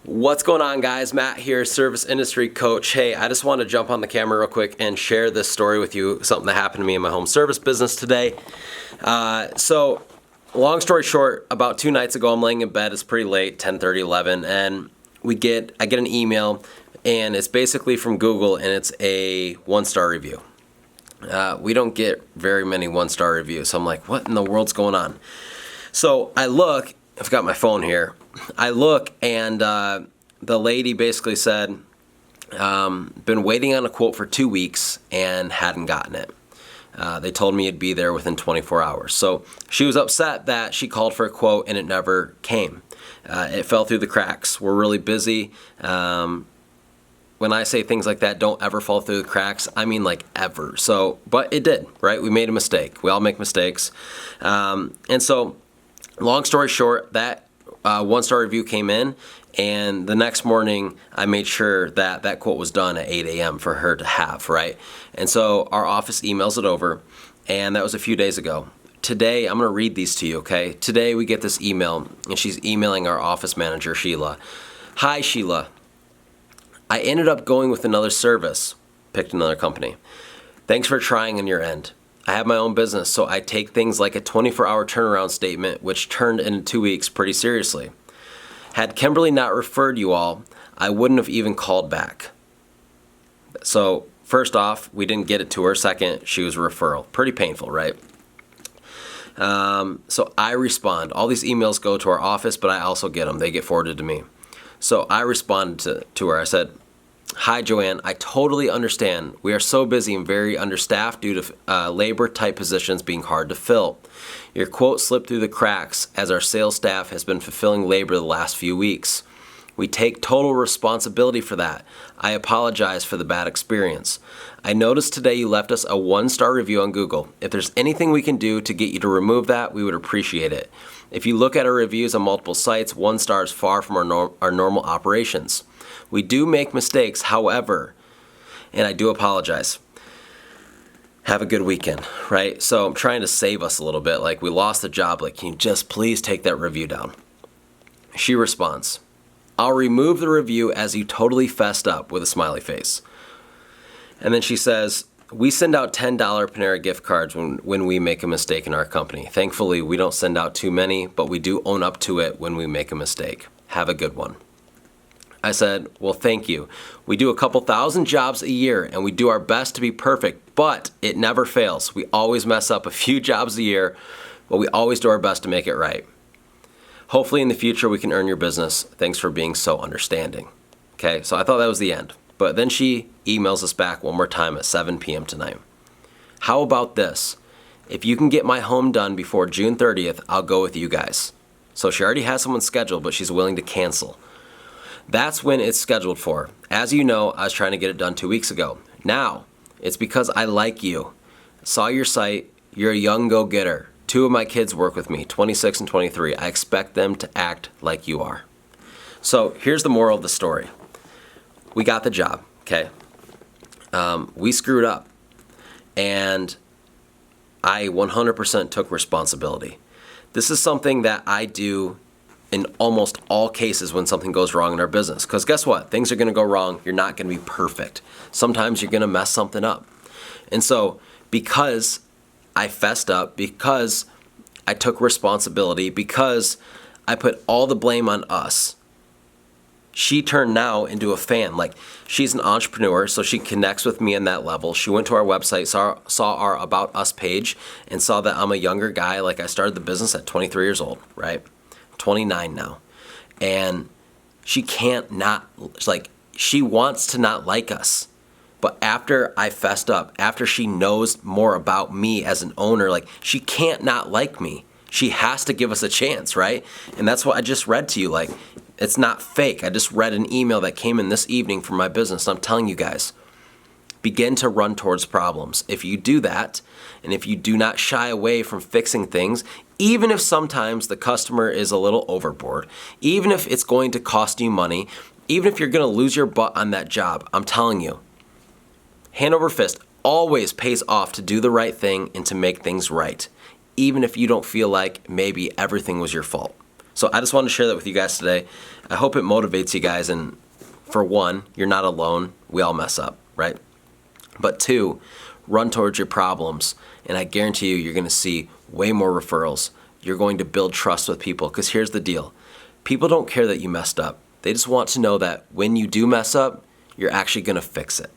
What's going on, guys? Matt here, service industry coach. Hey, I just want to jump on the camera real quick and share this story with you, something that happened to me in my home service business today. So long story short, about 2 nights ago, I'm laying in bed. It's pretty late, 10:30, 11, and I get an email, and it's basically from Google, and it's a 1-star review. We don't get very many 1-star reviews, so I'm like, what in the world's going on? So I look, I've got my phone here. I look, and the lady basically said, been waiting on a quote for 2 weeks and hadn't gotten it. They told me it'd be there within 24 hours. So she was upset that she called for a quote and it never came. It fell through the cracks. We're really busy. When I say things like that, don't ever fall through the cracks, I mean like ever. So, but it did, right? We made a mistake. We all make mistakes. And so, long story short, that 1-star review came in, and the next morning I made sure that that quote was done at 8 a.m. for her to have, right? And so our office emails it over, and that was a few days ago. Today, I'm going to read these to you, okay? Today we get this email, and she's emailing our office manager, Sheila. Hi, Sheila. I ended up going with another service, picked another company. Thanks for trying on your end. I have my own business, so I take things like a 24-hour turnaround statement, which turned into 2 weeks, pretty seriously. Had Kimberly not referred you all, I wouldn't have even called back. So first off, we didn't get it to her. Second, she was a referral. Pretty painful, right? So I respond. All these emails go to our office, but I also get them. They get forwarded to me. So I responded to her. I said, hi, Joanne. I totally understand. We are so busy and very understaffed due to labor-type positions being hard to fill. Your quote slipped through the cracks as our sales staff has been fulfilling labor the last few weeks. We take total responsibility for that. I apologize for the bad experience. I noticed today you left us a 1-star review on Google. If there's anything we can do to get you to remove that, we would appreciate it. If you look at our reviews on multiple sites, 1 star is far from our normal operations. We do make mistakes, however, and I do apologize. Have a good weekend, right? So I'm trying to save us a little bit. Like, we lost the job. Like, can you just please take that review down? She responds, I'll remove the review as you totally fessed up, with a smiley face. And then she says, we send out $10 Panera gift cards when we make a mistake in our company. Thankfully, we don't send out too many, but we do own up to it when we make a mistake. Have a good one. I said, well, thank you. We do a couple thousand jobs a year, and we do our best to be perfect, but it never fails. We always mess up a few jobs a year, but we always do our best to make it right. Hopefully in the future we can earn your business. Thanks for being so understanding. Okay, so I thought that was the end. But then she emails us back one more time at 7 p.m. tonight. How about this? If you can get my home done before June 30th, I'll go with you guys. So she already has someone scheduled, but she's willing to cancel. That's when it's scheduled for. As you know, I was trying to get it done 2 weeks ago. Now, it's because I like you. Saw your site. You're a young go-getter. 2 of my kids work with me, 26 and 23. I expect them to act like you are. So here's the moral of the story. We got the job, okay? We screwed up. And I 100% took responsibility. This is something that I do in almost all cases when something goes wrong in our business. Because guess what? Things are going to go wrong. You're not going to be perfect. Sometimes you're going to mess something up. And so because I fessed up, because I took responsibility, because I put all the blame on us, she turned now into a fan. Like, she's an entrepreneur, so she connects with me on that level. She went to our website, saw our About Us page, and saw that I'm a younger guy. Like, I started the business at 23 years old, right? 29 now. And she can't not, like, she wants to not like us. But after I fessed up, after she knows more about me as an owner, like, she can't not like me. She has to give us a chance, right? And that's what I just read to you. Like, it's not fake. I just read an email that came in this evening from my business. And I'm telling you guys, begin to run towards problems. If you do that, and if you do not shy away from fixing things, even if sometimes the customer is a little overboard, even if it's going to cost you money, even if you're going to lose your butt on that job, I'm telling you, hand over fist, always pays off to do the right thing and to make things right, even if you don't feel like maybe everything was your fault. So I just wanted to share that with you guys today. I hope it motivates you guys. And for one, you're not alone. We all mess up, right? But two, run towards your problems. And I guarantee you, you're going to see way more referrals. You're going to build trust with people. Because here's the deal. People don't care that you messed up. They just want to know that when you do mess up, you're actually going to fix it.